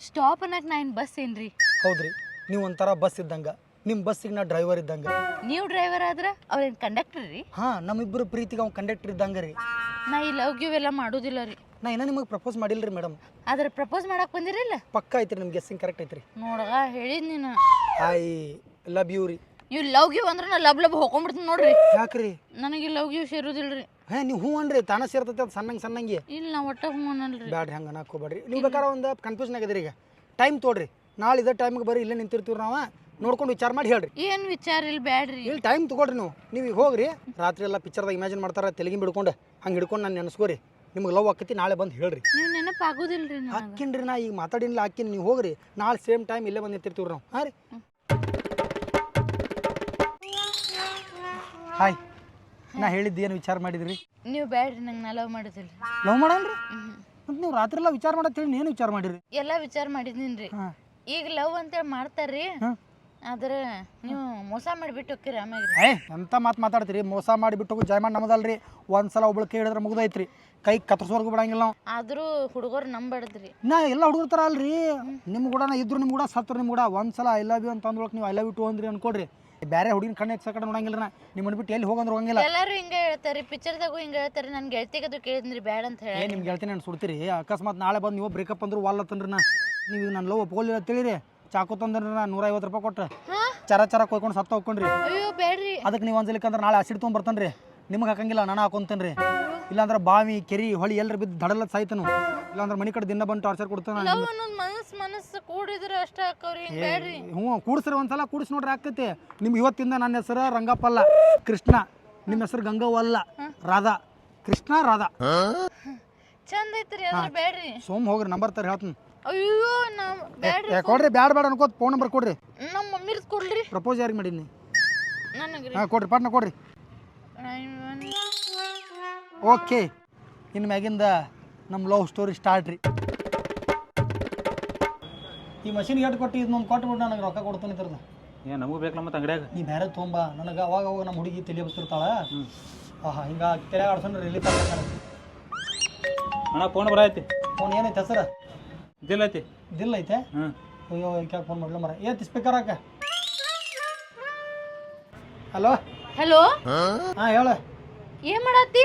Stop ಅನ್ನಕ್ ನಾ bus ಏನ್ರಿ? ಹೌದ್ರಿ, ನೀವು ಒಂಥರ ಬಸ್ ಇದ್ದಂಗ, ನಿಮ್ಮ ಬಸ್ಸಿಗೆ ನಾ ಡ್ರೈವರ್ ಇದ್ದಂಗ. ನೀವು ಡ್ರೈವರ್ ಆದ್ರ ಅವ್ರೇನ್ ಕಂಡಕ್ಟರ್ ರೀ? ಹಾ, ನಮ್ಮಿಬ್ಬರು ಪ್ರೀತಿಗೆ ಅವ್ನು ಕಂಡಕ್ಟರ್ ಇದ್ದಂಗ ರೀ. ನಾ ಈ ಲವ್ ಗಿವ್ ಎಲ್ಲ ಮಾಡೋದಿಲ್ಲ ರೀ. ನಾ ಇನ್ನೂ ನಿಮಗೆ ಪ್ರಪೋಸ್ ಮಾಡಿಲ್ರಿ ಮೇಡಮ್. ಆದ್ರೆ ಪ್ರಪೋಸ್ ಮಾಡಕ್ ಬಂದಿರಲ್ಲ? ಪಕ್ಕ ಐತ್ರಿ, ನಿಮ್ಗೆ ಗೆಸ್ಸಿಂಗ್ ಕರೆಕ್ಟ್ ಐತ್ರಿ. ನೋಡಗ ಹೇಳಿದ್ ನೀನು. ಐ ಲವ್ ಯು ರೀ. ನೀವು ಲವ್ ಗಿವ್ ಅಂದ್ರೆ ನಾ ಲಬ್ ಹೋಗ್ಕೊಂಡ್ಬಿಡ್ತೀನಿ ನೋಡ್ರಿ. ಯಾಕ್ರಿ? ನನಗೆ ಲವ್ ಗಿವ್ ಸೇರುದಿಲ್ರಿ. ಹೇ, ನೀವು ಹ್ಞೂ ಅನ್ರಿ, ತಾನ ಸೇರ್ತೈತೆ ಅದು ಸಣ್ಣಂಗೆ. ಇಲ್ಲ ನಾ ಒಟ್ಟ ಹ್ಞೂ ಅನ್ನಲ್ರಿ. ಬ್ಯಾಡ್ರಿ, ಹಂಗೆ ಅನ್ನಕೋಬೇಡ್ರಿ. ನೀವು ಬೇಕಾದ್ರೆ ಒಂದು ಕನ್ಫ್ಯೂಷನ್ ಆಗಿದ್ರಿ. ಈಗ ಟೈಮ್ ತೋಡ್ರಿ, ನಾಳೆ ಇದೇ ಟೈಮಿಗೆ ಬರ್ರಿ, ಇಲ್ಲೇ ನಿಂತಿರ್ತೀವಿ ನಾವು. ನೋಡ್ಕೊಂಡು ವಿಚಾರ ಮಾಡಿ ಹೇಳ್ರಿ. ಏನ್ ವಿಚಾರ ಇಲ್ಲ, ಬ್ಯಾಡ್ರಿ. ಇಲ್ಲಿ ಟೈಮ್ ತಗೊಳ್ರಿ. ನೀವು ಈಗ ಹೋಗ್ರಿ, ರಾತ್ರಿ ಎಲ್ಲ ಪಿಕ್ಚರ್ದಾಗ ಇಮ್ಯಾಜಿನ್ ಮಾಡ್ತಾರೆ, ತೆಲಿಗಿನ ಬಿಡ್ಕೊಂಡು ಹಂಗೆ ಹಿಡ್ಕೊಂಡು ನಾನು ನೆನೆಸ್ಕೋರಿ. ನಿಮ್ಗೆ ಲವ್ ಆಕತಿ, ನಾಳೆ ಬಂದು ಹೇಳ್ರಿ. ನೀವು ನೆನಪಾಗೋದಿಲ್ರಿ ನನಗೆ. ಹಾಕಿನ್ರಿ, ನಾ ಈಗ ಮಾತಾಡಿಲ್ಲ, ಹಾಕಿನ್. ನೀವು ಹೋಗ್ರಿ, ನಾಳೆ ಸೇಮ್ ಟೈಮ್ ಇಲ್ಲೇ ಬಂದು ನಿಂತಿರ್ತೀವಿ ನಾವು. ಹಾಂ ರೀ. ಹಾಯ್, ನಾ ಹೇಳಿದ್ದು ಏನು ವಿಚಾರ ಮಾಡಿದ್ರಿ? ನೀವು ಬ್ಯಾಡ್ರಿ, ನಂಗೆ ನಾ ಲವ್ ಮಾಡೋದಿಲ್ರಿ. ಲವ್ ಮಾಡಲ್ರಿ? ಮತ್ತು ನೀವು ರಾತ್ರಿ ಎಲ್ಲ ವಿಚಾರ ಮಾಡತ್ತೇಳಿ ಏನು ವಿಚಾರ ಮಾಡಿರಿ? ಎಲ್ಲ ವಿಚಾರ ಮಾಡಿದೀನಿ. ಈಗ ಲವ್ ಅಂತೇಳಿ ಮಾಡ್ತಾರ್ರಿ, ಆದ್ರೆ ನೀವು ಮೋಸ ಮಾಡಿಬಿಟ್ಟು ಹೋಗ್ತೀರಿ ಆಮ್ಯಾಗ. ಎಂತ ಮಾತಾಡ್ತೀರಿ? ಮೋಸ ಮಾಡಿಬಿಟ್ಟು ಹೋಗಿ ಜಾಯ್ ಮಾಡಿ ನಮ್ಮದಲ್ರಿ. ಒಂದ್ಸಲ ಒಬ್ಳು ಕೈ ಹಿಡಿದ್ರೆ ಮುಗ್ದೈತ್ರಿ, ಕೈ ಕತ್ತರ್ಸೋರ್ಗು ಬಿಡಂಗಿಲ್ಲ ನಾವು. ಆದ್ರೂ ಹುಡುಗರು ನಂಬಡ್ದ್ರಿ. ನಾ ಎಲ್ಲ ಹುಡುಗರ ಥರ ಅಲ್ರಿ. ನಿಮ್ಮ ಕೂಡ ಇದ್ರು, ನಿಮ್ಮ ಕೂಡ ಸತ್ರು, ನಿಮ್ಮ ಕೂಡ ಒಂದ್ಸಲ ಐ ಲವ್ ಯು ಅಂತ ಅಂದ್ರೊಳಗೆ ನೀವು ಐ ಲವ್ ಯು ಟು ಅಂದ್ರಿ ಅನ್ಕೊಡ್ರಿ. ಬೇರೆ ಹುಡುಗಿನ ಕಣ್ಣು ಸಕಡೆ ನೋಡಂಗಿಲ್ಲ. ನಾ ನಿಮ್ಮನ್ನು ಬಿಟ್ಟು ಎಲ್ಲಿ ಹೋಗಂದ್ರೆ ಹೋಗಂಗಿಲ್ಲ. ಎಲ್ಲರೂ ಹಿಂಗೆ ಹೇಳ್ತಾರೆ, ಪಿಕ್ಚರ್ದಾಗೂ ಹಿಂಗೆ ಹೇಳ್ತಾರೆ. ನನ್ನ ಗೆಳತಿಗದು ಕೇಳಿದ್ರಿ ಬ್ಯಾಡ ಅಂತ ಹೇಳಿ. ನಿಮ್ಗೆ ಹೇಳ್ತೀನಿ, ನಾನು ಸುಡ್ತೀರಿ. ಅಕಸ್ಮಾತ್ ನಾಳೆ ಬಂದು ನೀವು ಬ್ರೇಕಪ್ ಅಂದ್ರು ವಾಲ್ಲತ್ತನ್ರಿ. ನೀವು ನನ್ನ ಲವ್ ಒಪ್ಕೊಳ್ಳಿಲ್ಲ ತಿಳಿರಿ, ಚಾಕು ತಂದ್ರಿ ನಾ 150 ರೂಪಾಯಿ ಕೊಟ್ರೆ ಚರ ಕೊಯ್ಕೊಂಡು ಸತ್ತ ಹೋಗ್ಕೊಂಡ್ರಿ. ಅಯ್ಯೋ ಬೇಡ್ರಿ. ಅದಕ್ಕೆ ನೀವು ಒಂದ್ಸಲಿಕ್ಕಂದ್ರೆ ನಾಳೆ ಆಸಿಡ್ ತೊಗೊಂಡ್ ಬರ್ತಾನ್ರಿ. ನಿಮ್ಗೆ ಹಾಕಂಗಿಲ್ಲ, ನಾನು ಹಾಕೊಂತೇನ್ರಿ. ಇಲ್ಲಾಂದ್ರೆ ಬಾವಿ ಕೆರಿ ಹೊಳಿ ಎಲ್ಲರೂ ಬಿದ್ದು ದಡಲ್ಲ ಸಾಯ್ತಾನು. ಇಲ್ಲಾಂದ್ರೆ ಮನೆ ಕಡೆ ದಿನ ಬಂದು ಟಾರ್ಚರ್ ಕೊಡ್ತಾನೆ. ಮನಸ್ಸು ಕೂಡಿದ್ರೆ ಅಷ್ಟ ಹಾಕವ್ರಿ. ಬೇಡ್ರಿ. ಹ್ಞೂ, ಕೂಡಿಸ್ರಿ, ಒಂದ್ಸಲ ಕೂಡಿಸಿ ನೋಡ್ರಿ ಆಗ್ತೈತಿ. ನಿಮ್ಗೆ ಇವತ್ತಿಂದ ನನ್ನ ಹೆಸರು ರಂಗಪ್ಪಲ್ಲ, ಕೃಷ್ಣ. ನಿಮ್ಮ ಹೆಸರು ಗಂಗವ್ವಲ್ಲ, ರಾಧಾ. ಕೃಷ್ಣ ರಾಧಾ ಚಂದ ಐತ್ರಿ. ಅದ್ರ ಬೇಡ್ರಿ. ಸೋಮ್ ಹೋಗ್ರಿ, ನಂಬರ್ ತರ ಹೇಳ್ತೀನಿ. ಅಯ್ಯೋ ನಾ ಬೇಡ್ರಿ. ಕೊಡ್ರಿ, ಬೇಡ ಅನ್ಕೋತ ಫೋನ್ ನಂಬರ್ ಕೊಡ್ರಿ. ನಮ್ಮ ಮಮ್ಮಿರ್ ಕೊಡ್ರಿ. ಪ್ರಪೋಸ್ ಯಾರಿಗೆ ಮಾಡೀನಿ? ನನಗೆ. ಹಾಂ ಕೊಡ್ರಿ, ಪಾಟ್ನ ಕೊಡ್ರಿ. ಓಕೆ, ಇನ್ನು ಮ್ಯಾಗಿಂದ ನಮ್ಮ ಲವ್ ಸ್ಟೋರಿ ಸ್ಟಾರ್ಟ್ ರೀ. ಈ ಮಷಿನ್ ಎಷ್ಟು ಕೊಟ್ಟು ಇದನ್ನೊಂದು ಕೊಟ್ಬಿಟ್ಟು ನನಗೆ ರೊಕ್ಕ ಕೊಡ್ತಾನೆ ಇದ್ರದ್ದು. ಏನು ನಮಗೂ ಬೇಕಲ್ಲ ಮತ್ತು ಅಂಗಡಿಯಾಗ ನೀ ಬೇರೆ ತೊಗೊಂಬ. ನನಗೆ ಅವಾಗ ಅವಾಗ ನಮ್ಮ ಹುಡುಗಿ ತಲೆ ಬಸ್ತಿರ್ತಾಳೆ. ಆಹಾ, ಹಿಂಗೆ ತಲೆ ಆಡ್ಸೋಣ ರಿಲೀಫ್ ಆಗ್ತಾನೆ. ಅಣ್ಣ ಫೋನ್ ಬರೈತಿ. ಫೋನ್ ಏನೈತೆ ಹೆಸರು? ದಿಲ್ ಐತಿ. ದಿಲ್ ಐತೆ? ಹ್ಞೂ. ಅಯ್ಯೋ, ಕ್ಯಾಕ್ ಫೋನ್ ಮಾಡಲ ಮರ. ಏತ್ ಸ್ಪೀಕರ್ ಹಾಕ. Hello hello. ಹಾಂ ಹೇಳ. ಏನ್ ಮಾಡತ್ತಿ?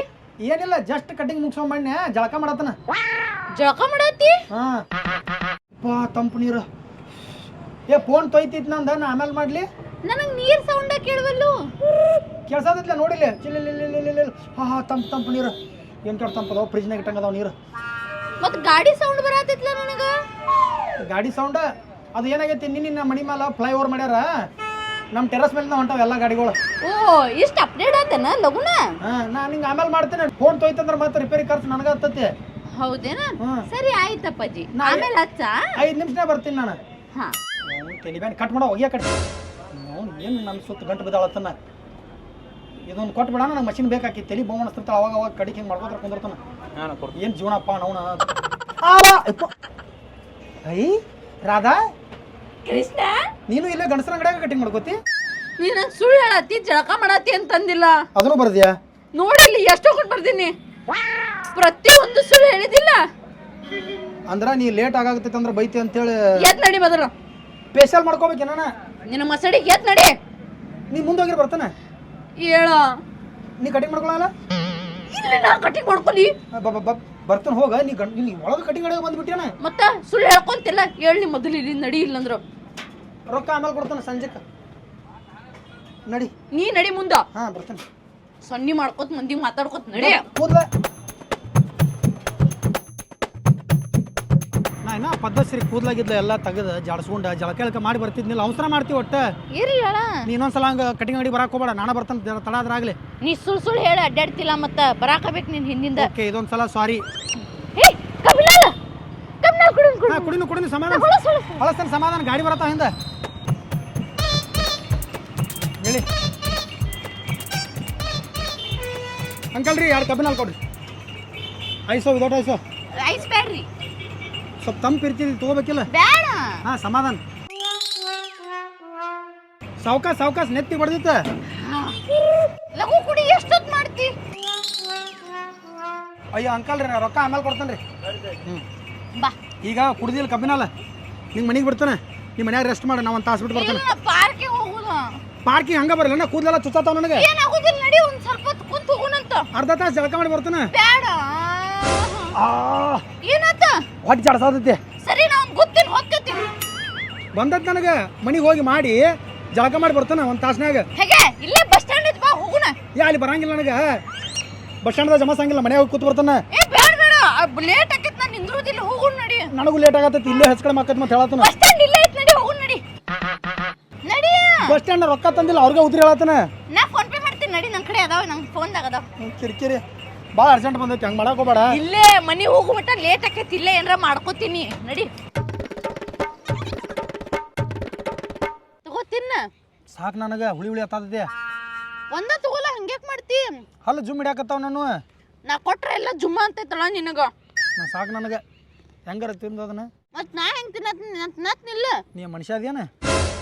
ಏನಿಲ್ಲ, ಜಸ್ಟ್ ಕಟಿಂಗ್ ಮುಗಿಸ್ಕೊಂಡ್ ಬನ್ನಿ, ಜಳಕ ಮಾಡತ್ತನ. ಜಳಕ ಮಾಡತ್ತಿ? ಹಾಂ. ಪಾ ತಂಪು ನೀರು. ಫೋನ್ ತೊಯ್ತಿತ್ತು ನಂದು, ನಾ ಆಮೇಲೆ ಮಾಡಲಿ. ನನಗೆ ನೀರು ಸೌಂಡ ಕೇಳವಲ್ಲು. ಕೇಳ್ಸದಿಲ್ಲ ನೋಡಿಲ್ಲ. ಚಿಲ್ಲ. ಹಾಂ, ತಂಪು ನೀರು. ಏನು ಕೆಟ್ಟ ತಂಪದವ, ಫ್ರಿಜ್ನಾಗ ಇಟ್ಟಂಗದವ ನೀರು. ಮತ್ತು ಗಾಡಿ ಸೌಂಡ್ ಬರತ್ತಿತ್ಲ ನನಗೆ. ಗಾಡಿ ಸೌಂಡ ಅದು ಏನಾಗೈತಿ, ನಿನ್ನ ಮನಿ ಮೇಲೆ ಫ್ಲೈಓವರ್ ಮಾಡ್ಯಾರ. ನಮ್ಮ ಟೆರಸ್ ಮೇಲೆ ಹೊಂಟಾವ ಎಲ್ಲ ಗಾಡಿಗಳು. ಓ, ಇಷ್ಟು ಅಪ್ಡೇಟ್ ಆತನ ಲಗುನ? ಹಾಂ, ನಾನು ನಿಂಗೆ ಆಮೇಲೆ ಮಾಡ್ತೇನೆ. ಫೋನ್ ತೊಯ್ತಂದ್ರೆ ಮತ್ತೆ ರಿಪೇರಿ ಖರ್ಚು ನನಗೆ ಹತ್ತತಿ. ಹೌದೇನಾ? ಸರಿ ಆಯ್ತಪ್ಪಾಜಿ, ಆಮೇಲೆ ಹಚ್ಚ. 5 ನಿಮಿಷನೇ ಬರ್ತೀನಿ ನಾನು. ಹಾಂ. ತೆಲಿಬ್ಯಾನ್ ಕಟ್ ಮಾಡೋ, ಒಯ್ಯ ಕಟ್. ಅವ್ನು ಏನು ನನ್ನ ಸುತ್ತ ಗಂಟು ಬಿದ್ದಾಳತ್ತನ. ಇದೊಂದು ಕೊಟ್ಬಿಡ, ನನಗೆ ಮಷಿನ್ ಬೇಕಾಕಿ. ತಲೆ ಬೋಮ್ ಅನಿಸ್ತಿರ್ತಾಳೆ, ಅವಾಗ ಕಡಿಗೆ ಹಿಂಗೆ ಮಾಡ್ಕೋತಾರೆ ಕುಂದಿರ್ತಾನೆ. ಏನು ಜೀವನಪ್ಪ ನವನ. ಐ ರಾಧಾ, ಕೃಷ್ಣ, ನೀನು ಇಲ್ಲೇ ಗಂಡಸರ ಅಂಗಡಿಯಾಗ ಕಟಿಂಗ್ ಮಾಡ್ಕೋತಿ? ನೀನು ನಂಗೆ ಸುಳ್ಳು ಹೇಳತ್ತಿ, ಜಳಕ ಮಾಡತ್ತಿ ಅಂತಂದಿಲ್ಲ. ಅದನ್ನು ಬರ್ದಿಯಾ? ನೋಡಿಲ್ಲಿ ಎಷ್ಟು ಹೋಗ್ಕೊಂಡು ಬರ್ತೀನಿ. ಪ್ರತಿಯೊಂದು ಸುಳ್ಳು ಹೇಳಿದಿಲ್ಲ. ಅಂದ್ರೆ ನೀ ಲೇಟ್ ಆಗಾಗತ್ತೈತೆ ಅಂದ್ರೆ ಬೈತಿ ಅಂತೇಳಿ ಎತ್ ನಡಿ ಮೊದಲು. ಸ್ಪೆಷಲ್ ಮಾಡ್ಕೋಬೇಕೇನ? ನಿನ್ನ ಮಸಡಿಗೆ ಎತ್ ನಡಿ. ನೀ ಮುಂದೋಗಿರ್ ಬರ್ತಾನೆ. ಹೇಳ. ನೀ ಕಟಿಂಗ್ ಮಾಡ್ಕೊಳಲ್ಲ? ಇಲ್ಲ, ನಾ ಕಟಿಂಗ್ ಮಾಡ್ಕೊಲಿ. ಬರ್ತಾನೆ, ಹೋಗ. ನೀ ಒಳಗೆ ಕಟಿಂಗ್ ಅಡಿಗೆ ಬಂದ್ಬಿಟ್ಟೇನ? ಮತ್ತ ಸುಳ್ಳು ಹೇಳ್ಕೊಂತಿಲ್ಲ. ಹೇಳಿ ಮೊದಲು, ಇಲ್ಲಿ ನಡಿ. ಇಲ್ಲಂದ್ರು ರೊಕ್ಕ ಆಮೇಲೆ ಕೊಡ್ತಾನೆ ಸಂಜೆಕ. ನಡಿ. ನೀ ನಡಿ ಮುಂದ. ಹಾಂ ಬರ್ತಾನೆ. ಸೊನ್ನಿ ಮಾಡ್ಕೊತ ಮಂದಿ ಮಾತಾಡ್ಕೊತ ನಡಿ. ಕೂದ್ಲ ನಾ ಇನ್ನ ಪದ್ಧತಿ ಕೂದ್ಲಾಗಿದ್ಲ ಎಲ್ಲ ತೆಗೆದು ಜಾಡ್ಸ್ಕೊಂಡ ಜಳಕ ಮಾಡಿ ಬರ್ತಿದ್ನಿಲ್ಲ. ಅವಸರ ಮಾಡ್ತೀವಿ ಒಟ್ಟ. ಇರ್ಲಿ ಅಣ್ಣ. ನೀ ಇನ್ನೊಂದ್ಸಲ ಹಂಗೆ ಕಟಿಂಗ್ ಅಂಗಡಿ ಬರಾಕ್ ಹೋಗ್ಬೇಡ. ನಾನು ಬರ್ತಾನೆ, ತಡ ಆದ್ರಾಗ್ಲಿ. ನೀ ಸುಳ್ಳು ಹೇಳಿ ಅಡ್ಡಾಡ್ತಿಲ್ಲ, ಮತ್ತ ಬರಾಕಬೇಕು ನೀನ್ ಹಿಂದಿಂದ. ಓಕೆ, ಇದೊಂದ್ಸಲ ಸಾರಿ. ಕುಡಿನು ಸಮಾಧಾನ. ಬಳಸ್ತಾನೆ ಸಮಾಧಾನ. ಗಾಡಿ ಬರತ್ತ ಹಿಂದೆ. ಹೇಳಿ ಅಂಕಲ್ ರೀ, 2 ಕಬ್ಬಿನಲ್ಲಿ ಕೊಡ್ರಿ. Iso without iso? ಐಸ್ ಬ್ಯಾಡ್ರಿ. ಸ್ವಲ್ಪ ತಂಪು ಇರ್ತೀವಿ, ತಗೋಬೇಕಿಲ್ಲ? ಬೇಡ. ಹಾಂ, ಸಮಾಧಾನ. ಸಾವ್ಕಾಸ ನೆತ್ತಿ ಹೊಡೆದಿತ್ತ. ಲಘು ಕುಡಿ. ಎಷ್ಟೊತ್ತು ಮಾಡ್ತಿ? ಅಯ್ಯೋ ಅಂಕಲ್ ರೀ, ನಾ ರೊಕ್ಕ ಆಮೇಲೆ ಕೊಡ್ತೇನೆ ರೀ. ಬಾ. ಈಗ ಕುಡ್ದಿಲ್ಲ ಕಬ್ಬಿನಲ್ಲ, ನಿಂಗೆ ಮನೆಗೆ ಬರ್ತಾನೆ ನಿಮ್ಮ ಮನ್ಯಾಗ ರೆಸ್ಟ್ ಮಾಡಿ ನಾವು ಒಂದು ತಾಸು ಬಿಟ್ಟು ಬರ್ತಾನೆ ಪಾರ್ಕಿಗೆ ಹೋಗುದ ಪಾರ್ಕಿಂಗ್ ಹಂಗ ಬರಲ್ಲ ನಾ ಕೂದಲೆಲ್ಲ ಚುಚ್ಚಾತಾವ ನನಗೆ ಏನಾಗುದಿಲ್ಲ ನಡಿ ಒಂದ್ ಸ್ವಲ್ಪ ಹೊತ್ತು ಕುಂತ ಹೋಗುಣಂತ ಅರ್ಧ ತಾಸು ಜಳಕ ಮಾಡಿ ಬರ್ತಾನೆ ಬೇಡ ಏನಾತ ಹೊಟ್ಟೆ ಜಾಡ್ಸಾತೈತಿ ಸರಿ ನಾ ಅವ್ನ್ ಗೊತ್ತೇನ್ ಹೊಕ್ಕತಿ ಬಂದತ್ ನನಗೆ ಮನೆಗೆ ಹೋಗಿ ಮಾಡಿ ಜಳಕ ಮಾಡಿ ಬರ್ತಾನೆ ಒಂದು ತಾಸ್ನಾಗ ಹೇಗೆ ಇಲ್ಲೇ ಬಸ್ ಸ್ಟ್ಯಾಂಡ್ ಐತಿ ಬಾ ಹೋಗುಣ ಅಲ್ಲಿ ಬರಂಗಿಲ್ಲ ನನಗೆ ಬಸ್ ಸ್ಟ್ಯಾಂಡ್ದಾಗ ಜಮಾಸಂಗಿಲ್ಲ ಮನ್ಯಾಗ ಹೋಗಿ ಕೂತ್ ಬರ್ತಾನೆ ಏ ಬೇಡ ಬೇಡ ಲೇಟ್ ಆಕೈತಿ ನಾನು ನಿಂದ್ರುದಿಲ್ಲ ಹೋಗುಣ ನಡಿ ನನಗೂ ಲೇಟ್ ಆಗತ್ತೈತಿ ಇಲ್ಲೇ ಹೆಚ್ಕಡೆ ಮಕ್ಕತ್ ಮತ್ತೆ ಹೇಳತ್ತಾನ ಬಸ್ ಸ್ಟ್ಯಾಂಡ್ ಇಲ್ಲೇ ಐತಿ ನಡಿ ಹೋಗುಣ ನಡಿ ನಡಿ ಬಸ್ ಸ್ಟ್ಯಾಂಡ್ ರೊಕ್ಕ ತಂದಿಲ್ಲ ಅವ್ರಿಗೆ ಉದ್ರಿ ಹೇಳತ್ತಾನ ನಾ ಫೋನ್ ಪೇ ಮಾಡ್ತೀನಿ ನಡಿ ನನ್ನ ಕಡೆ ಅದಾವ ನಂಗೆ ಫೋನ್ದಾಗ ಅದಾವ ಕಿರಿಕಿರಿ ಭಾಳ ಅರ್ಜೆಂಟ್ ಬಂದೈತಿ ಹಂಗೆ ಮಾಡಕ್ ಹೋಗ್ಬೇಡ ಇಲ್ಲೇ ಮನೆ ಹೋಗು ಮಟ್ಟ ಲೇಟ್ ಆಕೈತಿ ಇಲ್ಲೇ ಏನಾರ ಮಾಡ್ಕೋತೀನಿ ನಡಿ ತಗೋತಿನ್ನ ಸಾಕು ನನಗೆ ಹುಳಿ ಹುಳಿ ಹತ್ತೈತಿ ಒಂದ ತಗೋಲ್ಲ ಹಂಗ್ಯಾಕ್ ಮಾಡ್ತಿ ಅಲ್ಲ ಜುಮ್ ಹಿಡಿಯಾಕತ್ತಾವ ನಾನು ನಾ ಕೊಟ್ರೆ ಎಲ್ಲ ಜುಮ್ಮ ಅಂತೈತಲ್ಲ ನಿನಗ ನಾ ಸಾಕು ನನಗೆ ಹೆಂಗಾರ ತಿಂದು ಅದನ್ನ ಮತ್ ನಾ ಹೆಂಗ್ ತಿನ್ನತ್ನಿಲ್ಲ ನೀ ಮನುಷ್ಯ ಅದೇನ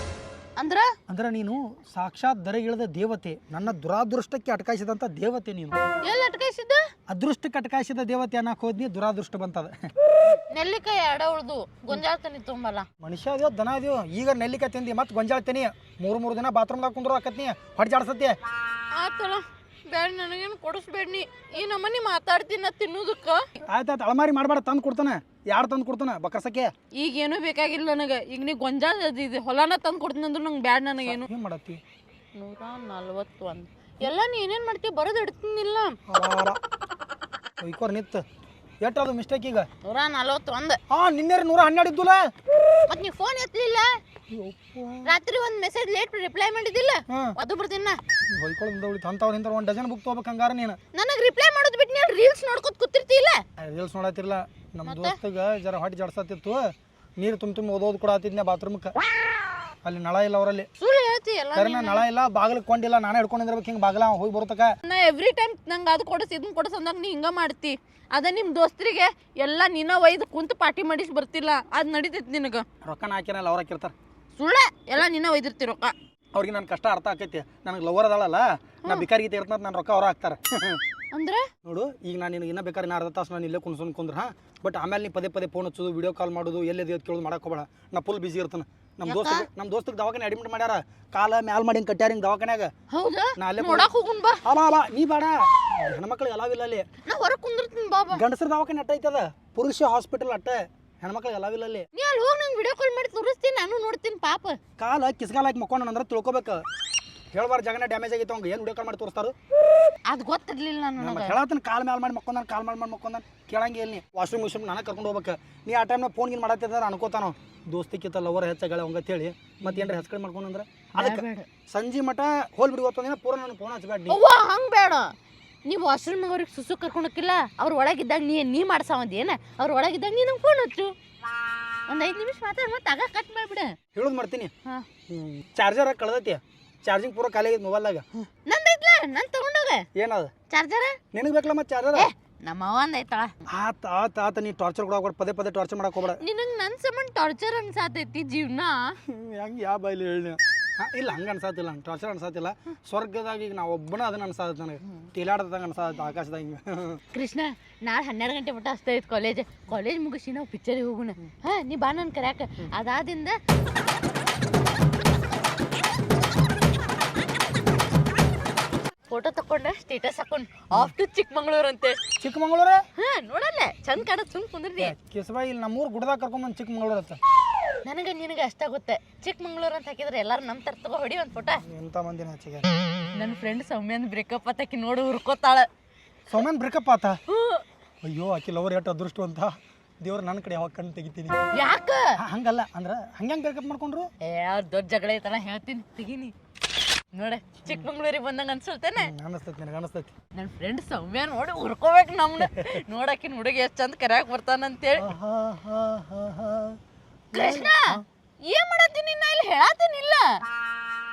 ಅಂದ್ರ ಅಂದ್ರೆ ನೀನು ಸಾಕ್ಷಾತ್ ದರೆಗಿಳಿದ ದೇವತೆ ನನ್ನ ದುರಾದೃಷ್ಟಕ್ಕೆ ಅಟಕಾಯಿಸಿದಂಥ ದೇವತೆ ನೀನು ಎಲ್ಲಿ ಅಟ್ಕಾಯಿಸಿದ್ದ ಅದೃಷ್ಟಕ್ಕೆ ಅಟಕಾಯಿಸಿದ ದೇವತೆ ಅನ್ನಕ್ಕೆ ಹೋದ್ನಿ ದುರಾದೃಷ್ಟ ಬಂತದ ನೆಲ್ಲಿಕಾಯಿ ಅಡ ಉಳ್ದು ಗೊಂಜಾಳ ತನಿ ತುಂಬಲ್ಲ ಮನುಷ್ಯ ಅದ್ಯೋ ದನ ಅದ್ಯೋ ಈಗ ನೆಲ್ಲಿಕಾಯಿ ತಿಂದಿ ಮತ್ತೆ ಗೊಂಜಾಳ ತಿನ್ನಿ ಮೂರು ದಿನ ಬಾತ್ರೂಮ್ದಾಗ ಕುಂದ್ರು ಆಕತ್ನಿ ಹೊಟ್ಟೆ ಜಾಡ್ಸತ್ತಿ ಆತಲ್ಲ ಬೇಡ ನನಗೇನು ಕೊಡಿಸ್ಬೇಡ್ನಿ ಈ ನಮ್ಮನಿ ಮಾತಾಡ್ತೀನಿ ತಿನ್ನೋದಕ್ಕ ಆಯ್ತಾಯ್ತು ಅಳಮಾರಿ ಮಾಡಬೇಡ ತಂದು ಕೊಡ್ತಾನೆ ಯಾರು ತಂದು ಕೊಡ್ತಾನೆ ಬಕಸಕ್ಕೆ ಈಗ ಏನೂ ಬೇಕಾಗಿಲ್ಲ ನನಗೆ ಈಗ ನೀ ಗೊಂಜಾಳ ಇದು ಹೊಲನ ತಂದು ಕೊಡ್ತೀನಿ ಅಂದ್ರೆ ನಂಗೆ ಬ್ಯಾಡ ನನಗೇನು ಏನು ಮಾಡತ್ತಿ 141 ಎಲ್ಲ ನೀ ಏನೇನು ಮಾಡ್ತೀವಿ ಬರೋದು ಇಡ್ತೀನಿಲ್ಲ ಒಯ್ಕೋರ್ ನಿತ್ತು ಎಷ್ಟು ಅದು ಮಿಸ್ಟೇಕ್ ಈಗ 141 ನಿನ್ನೆ 112 ಇದ್ದುಲ್ಲ ಮತ್ತೆ ನೀವು ಫೋನ್ ಎತ್ತಲಿಲ್ಲ ರಾತ್ರಿ ಒಂದು ಮೆಸೇಜ್ ಲೇಟ್ ರಿಪ್ಲೈ ಮಾಡಿದ್ದಿಲ್ಲ ಅದು ಬರ್ತೀನ ಹೊಯ್ಕೊಳ್ಳೋದು ಉಳಿತು ಅಂಥವ್ರು ಇಂಥ 1 ಡಜನ್ ಬುಕ್ ತೊಗೋಬೇಕು ಹಂಗಾರ ನೀನು ನನಗೆ ರಿಪ್ಲೈ ಮಾಡೋದು ಬಿಟ್ಟು ನೀನು ರೀಲ್ಸ್ ನೋಡ್ಕೊತ ಕೂತಿರ್ತಿಲ್ಲ ರೀಲ್ಸ್ ನೋಡತ್ತಿರಲ್ಲ ನಮ್ಮ ದೋಸ್ತಗೆ ಜರ ಹೊಟ್ಟೆ ಜಾಡ್ಸತ್ತಿತ್ತು ನೀರು ತುಂಬ ಓದೋದು ಕೂಡ ಆತಿದ್ನೆ ಬಾತ್ರೂಮ್ಗೆ ಅಲ್ಲಿ ನಳ ಇಲ್ಲ ಅವರಲ್ಲಿ ಸುಳ್ಳು ಹೇಳ್ತಿ ಎಲ್ಲ ಸರಿ ನಳ ಇಲ್ಲ ಬಾಗಿಲು ಕೊಂಡಿಲ್ಲ ನಾನೇ ಹಿಡ್ಕೊಂಡಿರ್ಬೇಕು ಹಿಂಗೆ ಬಾಗಿಲ ಹೋಗಿ ಬರ್ತಕ ನಾ ಎವ್ರಿ ಟೈಮ್ ನಂಗೆ ಅದು ಕೊಡಿಸಿ ಇದನ್ನ ಕೊಡಿಸ್ ಅಂದಾಗ ನೀ ಹಿಂಗೆ ಮಾಡ್ತಿ ಅದ ನಿಮ್ಮ ದೋಸ್ತರಿಗೆ ಎಲ್ಲ ನೀನ ಒಯ್ದು ಕುಂತು ಪಾರ್ಟಿ ಮಾಡಿಸಿ ಬರ್ತಿಲ್ಲ ಅದು ನಡೀತೈತಿ ನಿನಗೆ ರೊಕ್ಕನ ಹಾಕಿರಲ್ಲ ಅವ್ರು ಹಾಕಿರ್ತಾರೆ ಸುಳ್ಳ ಎಲ್ಲ ನೀನ ಒಯ್ದಿರ್ತಿ ರೊಕ್ಕ ಅವ್ರಿಗೆ ನನ್ನ ಕಷ್ಟ ಅರ್ಥ ಆಕೈತಿ ನನಗೆ ಲವರ್ ಅದಳಲ್ಲ ನಾ ಬಿಕಾರಿ ಗೀತೆ ಇರ್ತಂತ ನನ್ನ ರೊಕ್ಕ ಅವ್ರು ಹಾಕ್ತಾರೆ ಅಂದ್ರೆ ನೋಡು ಈಗ ನಾನು ನಿನಗೆ ಇನ್ನೂ ಬೇಕಾದ್ರೆ ಅರ್ಧ ತಾಸು ನಾನು ಇಲ್ಲೇ ಕುಂದ್ರ ಬಟ್ ಆಮೇಲೆ ನೀ ಪದೇ ಪದೇ ಫೋನ್ ಹಚ್ಚೋದು ವಿಡಿಯೋ ಕಾಲ್ ಮಾಡೋದು ಎಲ್ಲಿದೆ ಅಂತ ಕೇಳೋದು ಮಾಡಕ್ಕೆ ಹೋಗಬೇಡ ನಾ ಫುಲ್ ಬಿಸಿ ಇರ್ತಾನೆ ನಮ್ಮ ದೋಸ್ತಗೆ ದವಾಖಾನೆ ಅಡ್ಮಿಟ್ ಮಾಡ್ಯಾರ ಕಾಲ ಮ್ಯಾಲ್ ಮಾಡಿ ಹಿಂಗೆ ಕಟ್ಟ್ಯಾರ ಹಿಂಗೆ ದವಾಖಾನ್ಯಾಗ ಹೌದಾ ನಾ ಅಲ್ಲೇ ನೋಡಕ್ ಹೋಗುನ್ ಬಾ ಅಲ್ಲ ನೀ ಬೇಡ ಹೆಣ್ಮಕ್ಳಿಗೆ ಅಲಾವಿಲ್ಲ ಅಲ್ಲಿ ನಾ ಹೊರಗೆ ಕುಂದಿರ್ತೀನಿ ಬಾಬಾ ಗಂಡಸರ ದವಾಖಾನೆ ಅಟ್ಟ ಐತದ ಪುರುಷ ಹಾಸ್ಪಿಟಲ್ ಅಟ್ಟ ಹೆಣ್ಮಕ್ಳಿಗೆ ಅಲಾವಿಲ್ಲ ಅಲ್ಲಿ ನೀ ಅಲ್ಲಿ ಹೋಗಿ ನಂಗೆ ವಿಡಿಯೋ ಕಾಲ್ ಮಾಡಿ ತೋರಿಸ್ತೀನಿ ನಾನು ನೋಡ್ತೀನಿ ಪಾಪ ಕಾಲ ಕಿಸ್ಗಾಲ ಹಾಕಿ ಮಕ್ಕೊಂಡು ಅಂದ್ರೆ ತಿಳ್ಕೊಬೇಕು ಹೇಳ್ಬಾರ ಜಗನ ಡ್ಯಾಮೇಜ್ ಆಗಿತ್ತು ಅವ್ಗೆ ಏನು ವಿಡಿಯೋ ಕಾಲ್ ಮಾಡಿ ತೋರಿಸ್ತಾರು ಅದು ಗೊತ್ತಿರ್ಲಿಲ್ಲ ನನಗೆ ಹೇಳತ್ತನ ಕಾಲ್ ಮ್ಯಾಲ್ ಮಾಡಿ ಮಕ್ಕೊಂದಾನ ಕಾಲ್ ಮಾಡಿ ಮಕ್ಕೊಂದಾನ ಕೇಳಂಗೆ ಇಲ್ಲಿ ವಾಶ್ರೂಮ್ ನನಗೆ ಕರ್ಕೊಂಡು ಹೋಗ್ಬೇಕು ನೀ ಆ ಟೈಮ್ನಾಗ ಫೋನ್ ಗೀನ್ ಮಾಡತ್ತಿದ್ರೆ ಅನ್ಕೋತಾನೋ ದೋಸ್ತಿಕ್ಕಿತ್ತ ಲವರ್ ಹೆಚ್ಚಾಗಳ ಹಂಗಂತೇಳಿ ಮತ್ತೆ ಏನ್ರ ಹೆಚ್ಕಡೆ ಮಾಡ್ಕೊಂಡ್ರೆ ಅದಕ್ಕೆ ಸಂಜೆ ಮಠ ಹೋಲ್ ಬಿಡಿ ಗೊತ್ತಂದಿನ ಪೂರ ನಾನು ಫೋನ್ ಹಚ್ಬೇಡ ನೀ ಅವ್ವ ಹಂಗೆ ಬೇಡ ನೀವು ವಾಶ್ರೂಮ್ ಅವ್ರಿಗೆ ಸುಸು ಕರ್ಕೊಂಡೋಕಿಲ್ಲ ಅವ್ರು ಒಳಗಿದ್ದಾಗ ನೀ ಮಾಡ್ಸಾವಂದ ಏನ ಅವ್ರು ಒಳಗಿದ್ದಾಗ ನೀ ನಂಗೆ ಫೋನ್ ಹಚ್ಚು ಒಂದು 5 ನಿಮಿಷ ಮಾತಾಡಿ ಮತ್ತೆ ಆಗ ಕಟ್ ಮಾಡಿಬಿಡ ಹೇಳೋದು ಮಾಡ್ತೀನಿ ಹಾಂ ಚಾರ್ಜರ್ ಕಳ್ದೈತಿ ಚಾರ್ಜಿಂಗ್ ಪೂರ ಖಾಲಿ ಆಗೈತೆ ಮೊಬೈಲ್ದಾಗ ನಂದೈತ್ಲ ನಾನು ತಗೊಂಡೋಗ ಏನದು ಚಾರ್ಜರ ನಿನಗೆ ಬೇಕಲ್ಲ ಮತ್ತೆ ಚಾರ್ಜರ್ ನಮ್ಮ ಒಂದ್ ಐತಳ ಆತ ನೀ ಟಾರ್ಚರ್ ಕೊಡೋಕೆ ಪದೇ ಪದೇ ಟಾರ್ಚರ್ ಮಾಡಕ್ಕೆ ಹೋಗ್ಬೇಡ ನಿನಗೆ ನನ್ನ ಸಂಬಂಧ ಟಾರ್ಚರ್ ಅನ್ಸಾತೈತಿ ಜೀವನ ಹೆಂಗೆ ಯಾವ ಬಾಯ್ಲಿ ಹೇಳಿ ಇಲ್ಲ ಹಂಗೆ ಅನ್ಸಾತಿಲ್ಲ ಟಾರ್ಚರ್ ಅನ್ಸಾತಿಲ್ಲ ಸ್ವರ್ಗದಾಗ ಈಗ ನಾವು ಒಬ್ಬನ ಅದನ್ನ ಅನ್ಸಾತ ನನಗೆ ತೇಲಾಡ್ದಂಗೆ ಅನ್ಸಾತ ಆಕಾಶದಾಗ ಹಿಂಗೆ ಕೃಷ್ಣ ನಾಳೆ 12 ಗಂಟೆ ಮಟ್ಟ ಅಷ್ಟೇ ಐತೆ ಕಾಲೇಜ್ ಮುಗಿಸಿ ನಾವು ಪಿಕ್ಚರಿಗೆ ಹೋಗೋಣ ಹಾಂ ನೀ ಬಾ ನಾನು ಕರ್ಯಾಕ ಅದಾದಿಂದ ಫೋಟೋ ತಕೊಂಡೆ ಸ್ಟೇಟಸ್ ಹಾಕೊಂಡು ಆಫ್ ಟು ಚಿಕ್ಕಮಂಗ್ಳೂರು ಅಂತೇಳಿ ಚಿಕ್ಕಮಂಗ್ಳೂರ ಹಾಂ ನೋಡಲ್ಲ ಚಂದ ಕಾಣತ್ ಸುಮ್ ಕುಂದ್ರಿ ಕಿಸಬಾ ಇಲ್ಲಿ ನಮ್ಮೂರು ಗುಡ್ದಾಗ ಕರ್ಕೊಂಬಂದು ಚಿಕ್ಕಮಂಗ್ಳೂರು ಅಂತ ನನಗೆ ನಿನಗೆ ಅಷ್ಟ ಗೊತ್ತೆ ಚಿಕ್ಕಮಂಗ್ಳೂರು ಅಂತ ಹಾಕಿದ್ರೆ ಎಲ್ಲಾರು ನಮ್ಮ ತರ ತಗೋ ಹೊಡಿ ಒಂದು ಫೋಟೋ ಎಂಥ ಮಂದಿನ ಹಚ್ಚಿಗೆ ನನ್ನ ಫ್ರೆಂಡ್ ಸೌಮ್ಯಂದ್ ಬ್ರೇಕಪ್ ಆತಕಿ ನೋಡಿ ಹುರ್ಕೋತಾಳ ಸೌಮ್ಯನ್ ಬ್ರೇಕಪ್ ಆತ ಅಯ್ಯೋ ಆಕಿ ಲವರ್ ಎಷ್ಟು ಅದೃಷ್ಟ ಅಂತ ದೇವ್ರು ನನ್ನ ಕಡೆ ಯಾವಾಗ ಕಣ್ಣು ತೆಗಿತೀನಿ ಯಾಕ ಹಂಗಲ್ಲ ಅಂದ್ರೆ ಹಂಗೆ ಬ್ರೇಕಪ್ ಮಾಡ್ಕೊಂಡ್ರು ಅವ್ರ ದೊಡ್ಡ ಜಗಳ ಐತಲ್ಲ ಹೇಳ್ತೀನಿ ತೆಗೀನಿ ನೋಡ ಚಿಕ್ಕಮಂಗ್ಳೂರಿಗೆ ಬಂದಂಗ ಅನ್ಸುತ್ತೇನೆ ಅನಿಸ್ತೈತಿ ನನಗೆ ಅನಿಸ್ತೈತಿ ನನ್ನ ಫ್ರೆಂಡ್ ಸೌಮ್ಯ ನೋಡಿ ಹುರ್ಕೋಬೇಕು ನಮ್ನ ನೋಡಾಕಿನ ಹುಡುಗಿ ಎಷ್ಟು ಚಂದ ಕರ್ಯಾಕ ಬರ್ತಾನಂತೇಳಿ ಕೃಷ್ಣ ಏನ್ ಮಾಡತ್ತೀನಿ ನಾ ಇಲ್ಲಿ ಹೇಳತ್ತೀನಿಲ್ಲ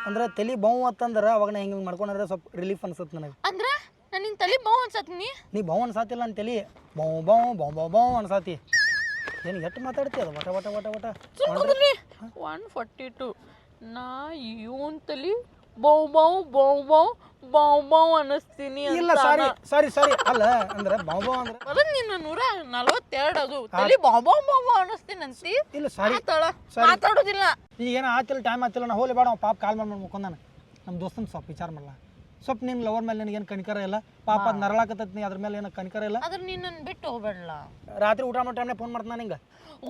ಅಂದ್ರೆ ತಲೆ ಬಾವು ಅಂತಂದ್ರೆ ಅವಾಗ ನಾ ಹಿಂಗೆ ಮಾಡ್ಕೊಂಡ್ರೆ ಸ್ವಲ್ಪ ರಿಲೀಫ್ ಅನ್ಸುತ್ತೆ ನನಗೆ ಅಂದ್ರ ನಾನು ನಿನ್ನ ತಲೆ ಬಾವು ಅನ್ಸತ್ತೀನಿ ನೀ ಬಾವು ಅನ್ಸಾತಿಲ್ಲ ಅಂತ ತಲೆ ಬಾವು ಬಾವು ಬಾವು ಬಾವು ಬಾವು ಅನ್ಸಾತಿ ಏನು ಎಷ್ಟು ಮಾತಾಡ್ತಿ ಅದು ವಟ ವಟ ವಟ ವಟ 142 ನಾ ಇವನ್ ತಲಿ ಬೌ ಬೌ ಬೌ ಬೌ ಬಾವ್ ಬಾವ್ ಅನ್ನಿಸ್ತೀನಿ ಇಲ್ಲ ಸಾರಿ ಅಲ್ಲ ಅಂದ್ರೆ ಬಾಬಾ ಅಂದ್ರೆ ಮೊದಲು ನಿನ್ನ 142 ಅದು ತಲೆ ಬಾವ್ ಬಾವ್ ಬಾವ್ ಅನ್ನಿಸ್ತೀನಿ ಅಂತಿ. ಇಲ್ಲ ಸಾರಿ ಮಾತಾಡೋದಿಲ್ಲ. ಈಗ ಏನೋ ಆತಿಲ್ಲ ಟೈಮ್ ಆತಿಲ್ಲ ನಾ ಹೋಗ್ಲಿ ಬೇಡ ಪಾಪ ಕಾಲ್ ಮಾಡಿ ಮುಕ್ಕೊಂದಾನ ನಮ್ಮ ದೋಸ್ತನ ಸ್ವಲ್ಪ ವಿಚಾರ ಮಾಡಲ್ಲ ಸ್ವಲ್ಪ ನಿನ್ನ ಲವರ್ ಮೇಲೆ ನನಗೇನು ಕನಿಕರ ಇಲ್ಲ ಪಾಪ ಅದು ನರಳಾಕತ್ತೈತಿ ಅದ್ರ ಮೇಲೆ ಏನೋ ಕನಿಕರ ಇಲ್ಲ. ಆದ್ರೆ ನೀನು ನನ್ನ ಬಿಟ್ಟು ಹೋಗ್ಬೇಡಲ್ಲ. ರಾತ್ರಿ ಊಟ ಮಾಡೋ ಟೈಮ್ನಾಗ ಫೋನ್ ಮಾಡ್ತಾನೆ ನಿಂಗೆ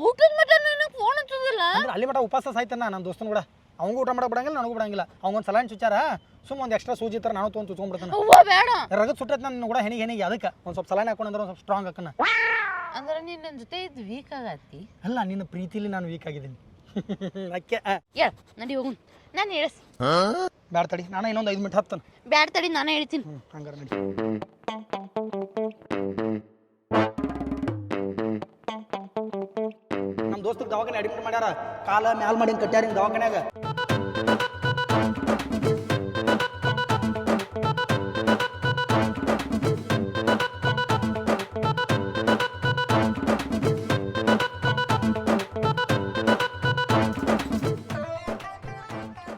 ಊಟದ ಮಟ್ಟ ನನಗೆ ಫೋನ್ ಹಚ್ಚೋದಿಲ್ಲ. ಅಂದ್ರೆ ಅಲ್ಲಿ ಮಟ್ಟ ಉಪವಾಸ ಸಾಯ್ತಾನ ನನ್ನ ದೋಸ್ತನ ಕೂಡ ಅವಂಗೂ ಊಟ ಮಾಡಕ್ಕೆ ಬಿಡಂಗಿಲ್ಲ ನನಗೂ ಬಿಡಂಗಿಲ್ಲ ಅವ್ಗೊಂದು ಸಲಾನ್ ಚುಚ್ಚಾರ ಸುಮ್ಮ ಒಂದು ಎಕ್ಸ್ಟ್ರಾ ಸೂಜಿ ಥರ ನಾನು ತೊಗೊಂಡು ಚುಚ್ಕೊಂಡ್ಬಿಡ್ತಾನೆ. ಅವ್ವ ಬೇಡ. ರಗತ್ ಸುಟ್ಟೈತೆ ನನ್ನ ಕೂಡ ಹೆಣಿಗೆ ಅದಕ್ಕೆ ಒಂದು ಸ್ವಲ್ಪ ಸಲಾನ್ ಹಾಕೊಂಡ್ರೆ ಒಂದು ಸ್ವಲ್ಪ ಸ್ಟ್ರಾಂಗ್ ಹಾಕನ. ಅಂದ್ರೆ ನೀನು ನನ್ನ ಜೊತೆ ಇದ್ದು ವೀಕ್ ಆಗತ್ತಿ. ಅಲ್ಲ ನಿನ್ನ ಪ್ರೀತಿಲಿ ನಾನು ವೀಕ್ ಆಗಿದ್ದೀನಿ ಅಕ್ಕೆ ಹೇಳ ನಡಿ ಹೋಗು. ನಾನು ಹೇಳಿಸ್ ಬ್ಯಾಡ ತಡಿ ನಾನು ಇನ್ನೊಂದು 5 ಮಿನಿಟ್ ಹತ್ತನ. ಬ್ಯಾಡ ತಡಿ ನಾನೇ ಹೇಳ್ತೀನಿ. ಹಂಗಾರ ನಡಿ. ನಮ್ಮ ದೋಸ್ತಕ್ಕೆ ದವಾಖಾನೆ ಅಡ್ಮಿಟ್ ಮಾಡ್ಯಾರ ಕಾಲ ಮ್ಯಾಲ್ ಮಾಡಿ ಕಟ್ಟ್ಯಾರ ಹಿಂಗೆ ದವಾಖಾನ್ಯಾಗ.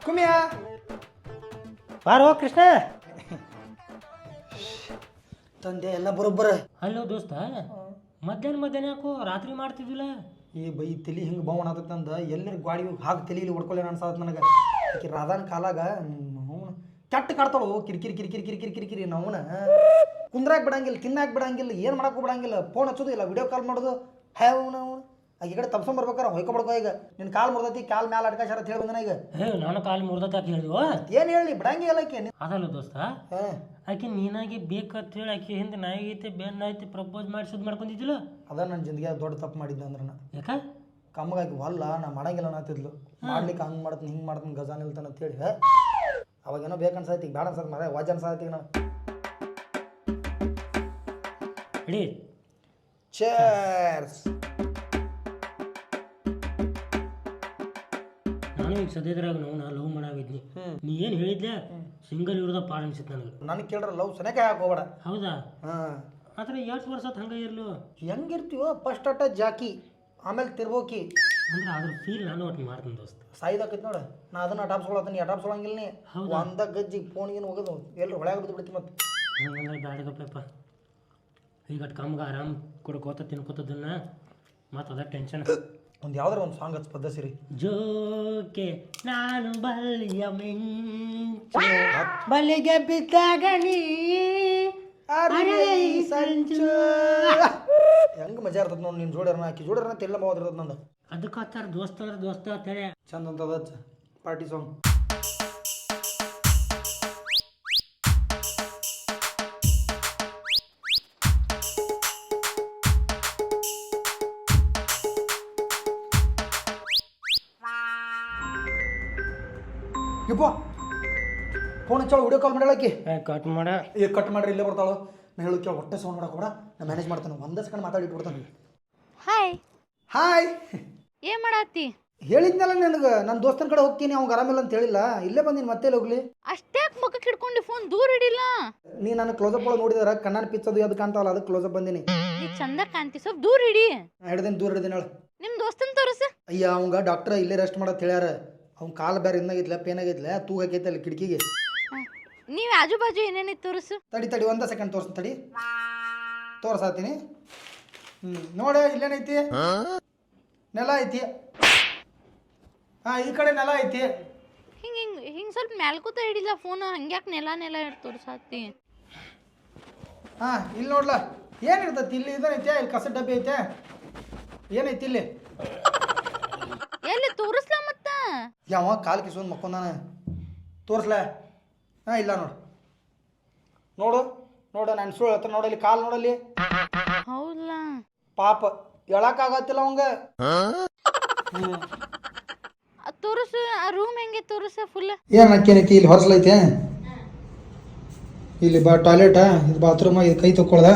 ಕುಮಿಯಾ ಬಾರೋ ಕೃಷ್ಣ. ತಂದೆ ಎಲ್ಲ ಬರೋಬ್ಬರ. ಅಲ್ಲೋ ದೋಸ್ತ ಮಧ್ಯಾಹ್ನ ಯಾಕೋ ರಾತ್ರಿ ಮಾಡ್ತಿದ್ದಿಲ್ಲ? ಈ ಬೈ ತಲೆ ಹಿಂಗೆ ಬಾವಣ ಆತಂದ ಎಲ್ಲರ ಗಾಡಿ ಹಾಕಿ ತಲೆಯಲ್ಲಿ ಹೊಡ್ಕೊಳ್ಳಿ ಅನ್ಸಾತ್ ನನಗೆ. ಆಕಿ ರಾಧಾನ್ ಕಾಲಾಗ ಅವನು ಕೆಟ್ಟ ಕಾಡ್ತಾಳು ಕಿರಿಕಿರಿ ಕಿರಿಕಿರಿ ಕಿರಿಕಿರಿ ಕಿರಿಕಿರಿ ಅವನ ಕುಂದ್ರಾಕ್ ಬಿಡಂಗಿಲ್ಲ ತಿನ್ನಾಕ್ ಬಿಡಂಗಿಲ್ಲ ಏನು ಮಾಡಕ್ಕೂ ಬಿಡಂಗಿಲ್ಲ ಫೋನ್ ಹಚ್ಚೋದು ಇಲ್ಲ ವಿಡಿಯೋ ಕಾಲ್ ಮಾಡೋದು ಅವನು ಆಗ ಈ ಕಡೆ ತಪ್ಸ್ಕೊಂಬರ್ಬೇಕಾರೆ ಹೊಯ್ಕೊಬಿಡ್ಕೋ. ಈಗ ನಿನ್ನ ಕಾಲ್ ಮುರ್ದತಿ ಕಾಲ್ ಮ್ಯಾಲ ಅಡ್ಕಾಶಾರ ಅಂತ ಹೇಳಿ ಬಂದನ ಈಗ. ನಾನು ಕಾಲು ಮುರ್ದತ್ತ ಯಾಕೆ ಹೇಳಿದ್ವು? ಏನು ಹೇಳಿ ಬಿಡಂಗಿಲ್ಲ ಆಕೆ. ಅದಲ್ಲ ದೋಸ್ತ ಆಕೆ ನೀನಾಗಿ ಬೇಕಂತ ಹೇಳಿ ಆಕೆ ಹಿಂದೆ ನಾಯಿಗೈತೆ ಬೆನ್ನ ಐತೆ ಪ್ರಪೋಸ್ ಮಾಡಿ ಸುದ್ದಿ ಮಾಡ್ಕೊಂಡಿದ್ದಿಲ್ಲ? ಅದ ನನ್ನ ಜಿಂದಗಿ ದೊಡ್ಡ ತಪ್ಪು ಮಾಡಿದ್ದೆ ಅಂದ್ರೆ ನಾ ಯಾಕ ಕಮ್ಮಗಾಗಿ ಹೊಲ್ಲ ನಾ ಮಾಡಂಗಿಲ್ಲ ಅನ್ನತ್ತಿದ್ಲು. ಮಾಡ್ಲಿಕ್ಕೆ ಹಂಗೆ ಮಾಡ್ತೀನಿ ಹಿಂಗೆ ಮಾಡ್ತೀನಿ ಗಜಾನ್ ಇಲ್ತಾನ ಅಂತೇಳಿ ಅವಾಗೇನೋ ಬೇಕನ್ಸಾಯ್ತು ಈಗ ಬೇಡ ಅನ್ಸತ್ ಮರ ವಾಜ್ ಅನ್ಸಾಯ್ತು ಈಗ ನಾನು. ಹೇಳಿ ಚೇರ್ಸ್. ನಾನು ಈಗ ಸದ್ಯದ್ರಾಗ ನಾ ಲವ್ ಮಾಡಾಗಿದ್ನಿ. ನೀ ಏನು ಹೇಳಿದ್ದೆ ಸಿಂಗಲ್ ಇರೋದ ಪಾಡ್ ಅನ್ಸಿತ್ತು ನನಗೆ. ನನಗೆ ಕೇಳ್ರ ಲವ್ ಸನೇಕ ಯಾಕೆ ಹೋಗ್ಬೇಡ. ಹೌದಾ? ಹಾಂ ಆದ್ರೆ 2 ವರ್ಷ ಹಂಗೆ ಇರ್ಲು ಹೆಂಗಿರ್ತೀವೋ ಫಸ್ಟ್ ಅಟ ಜಾಕಿ ಆಮೇಲೆ ತಿರ್ಬೋಕಿ ಅಂದ್ರೆ ಅದ್ರ ಫೀಲ್ ನಾನು ಒಟ್ಟು ಮಾಡ್ತೀನಿ ದೋಸ್ತ. ಸಾಯ್ದಾಕೈತಿ ನೋಡ ನಾ ಅದನ್ನ ಅಟಾಪ್ಸ್ಕೊಳತ್ತೀನಿ ಅಟಾಪ್ಸ್ಕೊಳಂಗಿಲ್ಲ ನೀ ಒಂದ ಗಜ್ಜಿ ಫೋನ್ಗಿನ ಹೋಗೋದು ಎಲ್ಲರೂ ಹೊಳ್ಯಾಗ ಬಿದ್ದು ಬಿಡ್ತಿ ಮತ್ತೆ. ಹಂಗಂದ್ರೆ ಬ್ಯಾಡಗಪ್ಪ ಈಗ ಕಮ್ಗೆ ಆರಾಮ್ ಕೊಡ್ಕೋತ ತಿನ್ಕೋತದನ್ನ ಮತ್ತು ಅದ ಟೆನ್ಷನ್. ಒಂದು ಯಾವ್ದಾರ ಒಂದು ಸಾಂಗ್ ಹಚ್ಚ ಪದ್ಧ ಸಿರಿ. ಜೋಕೆ ನಾನು ಬಲ್ಲಿಯ ಮಿಂಚು ಬಲಿಗೆ ಬಿದ್ದಾಗ ನೀ ಸಂಚು. ಹೆಂಗೆ ಮಜಾ ಇರ್ತದ ನೋಡಿ ನಿನ್ನ ಜೋಡಿಯರ್ನ ಆಕಿ ಜೋಡಿಯರ್ನ ತೆಲ್ಲ ಮಾವದಿರ್ತದ ನಂದು. ಅದಕ್ಕೆ ಹತ್ತಾರ ದೋಸ್ತ ಅಂದ್ರೆ ದೋಸ್ತ ಅಂತೇಳಿ ಚಂದ ಅಂತದ ಹಚ್ಚ ಪಾರ್ಟಿ ಸಾಂಗ್. ಯಪ್ಪ ಫೋನ್ ಹಚ್ಚೋಳು ವಿಡಿಯೋ ಕಾಲ್ ಮಾಡ್ಯಾಳಕಿ. ಕಟ್ ಮಾಡ ಈಗ ಕಟ್ ಮಾಡ್ರಿ ಇಲ್ಲೇ ಬರ್ತಾಳು. ನಾ ಹೇಳು ಕೇಳ ಹೊಟ್ಟೆ ಸೌಂಡ್ ಮಾಡಕ್ಕೆ ಕೂಡ ನಾ ಮ್ಯಾನೇಜ್ ಮಾಡ್ತಾನೆ. ಒಂದೇ ಸೆಕೆಂಡ್ ಮಾತಾಡಿಟ್ಬಿಡ್ತಾನೆ. ಹಾಯ್ ಹಾಯ್ ಏನ್ ಮಾಡತ್ತಿ? ಹೇಳಿದ್ನಲ್ಲ ನನಗೆ ನನ್ನ ದೋಸ್ತನ ಕಡೆ ಹೋಗ್ತೀನಿ ಅವ್ಗೆ ಆರಾಮಿಲ್ಲ ಅಂತ ಹೇಳಿಲ್ಲ. ಇಲ್ಲೇ ಬಂದೀನಿ ಮತ್ತೆ ಹೋಗ್ಲಿ. ಅಷ್ಟ್ಯಾಕ್ ಮುಖಕ್ಕೆ ಹಿಡ್ಕೊಂಡು ಫೋನ್ ದೂರ ಹಿಡಿಲ್ಲ. ನೀ ನಾನು ಕ್ಲೋಸಪ್ ಒಳಗೆ ನೋಡಿದಾರ ಕಣ್ಣಾನ ಪಿಚ್ಚದು ಅದು ಕಾಣ್ತಾವಲ್ಲ ಅದಕ್ಕೆ ಕ್ಲೋಸಪ್ ಬಂದೀನಿ. ನೀ ಚಂದ ಕಾಣ್ತಿ ಸ್ವಲ್ಪ ದೂರ ಹಿಡಿ. ಹಿಡ್ದೇನು ದೂರ ಹಿಡ್ದೇನೆ ಹೇಳು. ನಿಮ್ ದೋಸ್ತನ್ ತೋರಿಸ. ಅಯ್ಯ ಅವಂಗ ಡಾಕ್ಟರ್ ಇಲ್ಲೇ ರೆಸ್ಟ್ ಮಾಡತ್ ಹೇಳ್ಯಾರ. ಅವ್ನ ಕಾಲು ಬೇರೆ ಇನ್ನಾಗಿದ್ಲ ಪೇನ್ ಆಗಿದ್ಲ ತೂಗ ಹಾಕೈತೆ ಅಲ್ಲಿ ಕಿಟಕಿಗೆ. ನೀವ್ ಆಜು ಬಾಜು ಏನೇನಿತ್ತು ತೋರಿಸು. ತಡಿ ಒಂದ ಸೆಕೆಂಡ್ ತೋರ್ಸ್ ತಡಿ ತೋರ್ಸಾತೀನಿ. ನೋಡ ಇಲ್ಲೇನೈತಿ ನೆಲ ಐತಿ. ಹಾ ಈ ಕಡೆ ನೆಲ ಐತಿ. ಹಿಂಗ್ ಹಿಂಗ್ ಹಿಂಗ್ ಸ್ವಲ್ಪ ಮ್ಯಾಲ್ಕೂತ ಹಿಡಿಲ್ಲ ಫೋನ್ ಹಂಗ್ಯಾಕ್ ನೆಲ ಇಟ್ಟು ತೋರ್ಸಾತಿ. ಹಾ ಇಲ್ಲಿ ನೋಡ್ಲ ಏನಿರ್ತತಿ ಇಲ್ಲಿ ಇದೈತೆ ಇಲ್ಲಿ ಕಸ ಡಬ್ಬಿ ಐತೆ ಏನೈತಿ ಇಲ್ಲಿ ಎಲ್ಲಿ ತೋರಿಸ್ಲ ಮತ್ತ ಯಾವ ಕಾಲು ಕಿಸ್ಕೊಂಡ್ ಮಕ್ಕೊಂದಾನ ತೋರಿಸ್ಲ. ಹಾ ಇಲ್ಲ ನೋಡು ನೋಡು ನಾನು ಸುಳ್ಳು ಹೇಳ್ತಾನೆ ನೋಡಲ್ಲಿ ಕಾಲು ನೋಡಲ್ಲಿ. ಹೌದಲ್ಲ ಪಾಪ ಹೇಳಕ್ಕಾಗತ್ತಿಲ್ಲ ಅವಂಗ. ತೋರಿಸು ಆ ರೂಮ್ ಹೆಂಗೆ ತೋರಿಸ ಫುಲ್. ಏನು ಅಕ್ಕೇನೈತಿ ಇಲ್ಲಿ ಹೊರಸ್ಲೈತೆ ಇಲ್ಲಿ ಟಾಯ್ಲೆಟಾ ಇದು ಬಾತ್ರೂಮ ಇದು ಕೈ ತೊಗೊಳ್ದ.